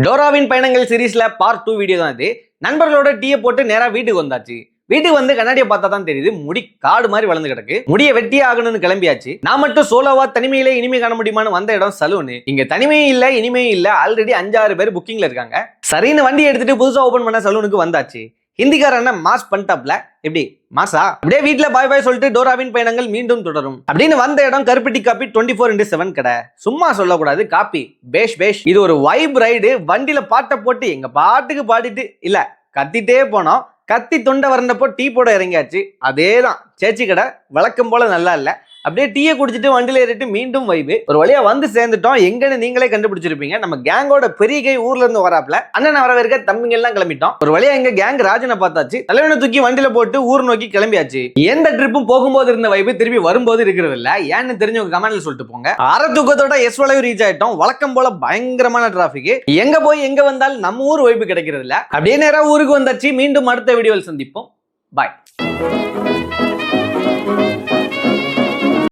டோராவின் பயணங்கள் சீரீஸ்ல part 2 video தான் இது. நண்பர்களோட டீயை போட்டு நேரா வீட்டுக்கு வந்தாச்சு. வீட்டுக்கு வந்து கண்ணாடியை பார்த்தா தான் தெரியுது முடி காடு மாதிரி வளர்ந்து கிடக்கு. முடியை வெட்டியே ஆகணும்னு கிளம்பியாச்சு. நான் மட்டும் சோலோவா தனிமையிலே இனிமே காண முடியுமான்னு வந்த இடம் சலூனு. இங்க தனிமையும் இல்ல இனிமையும் இல்ல, ஆல்ரெடி 5-6 பேர் புக்கிங்ல இருக்காங்க. சரின்னு வண்டி எடுத்துட்டு புதுசா ஓபன் பண்ண சலூனுக்கு வந்தாச்சு. ஹிந்திக்காரன் மாஸ் பண்ணிட்டாப்ல. எப்படி மாசா? அப்படியே வீட்டுல பாய் பாய் சொல்லிட்டு டோராவின் பயணங்கள் மீண்டும் தொடரும் அப்படின்னு வந்த இடம் கருப்பட்டி காப்பி 24x7 கடை. சும்மா சொல்லக்கூடாது, காப்பி பேஷ் பேஷ். இது ஒரு வைப் ரைடு. வண்டியில பாட்டை போட்டு எங்க பாட்டுக்கு பாடிட்டு இல்ல கத்திட்டே போனோம். கத்தி தொண்டை வறண்டப்போ டீ போட இறங்கியாச்சு. அதேதான் சேச்சி கடை, வழக்கம் போல நல்லா இல்ல. அப்படியே டீயை குடிச்சிட்டு வண்டியில ஏறிட்டு மீண்டும் வைபு. ஒரு வழியா வந்து சேர்ந்துட்டோம். எங்கன்னு நீங்களே கண்டுபிடிச்சிருப்பீங்க. நம்ம கேங்கோட பெரிய கை ஊர்ல இருந்து வராப்ல. அண்ணன் வரவேற்க தம்பிங்க எல்லாம் கிளம்பிட்டோம். ஒரு வழியா எங்க கேங் ராஜனை பார்த்தாச்சு. தலைவனை தூக்கி வண்டியில போட்டு ஊர் நோக்கி கிளம்பியாச்சு. எந்த ட்ரிப்பும் போகும்போது இருந்த வைபு திருப்பி வரும்போது இருக்கிறது இல்ல. ஏன்னு தெரிஞ்சவங்க கமெண்ட்ல சொல்லிட்டு போங்க. அரை தூக்கத்தோட எஸ் வளைவு ரீச் ஆயிட்டோம். வழக்கம் போல பயங்கரமான டிராபிக். எங்க போய் எங்க வந்தாலும் நம்ம ஊர் வைபு கிடைக்கிறது இல்ல. அப்படியே நேரா ஊருக்கு வந்தாச்சு. மீண்டும் அடுத்த வீடியோவில் சந்திப்போம். பாய்.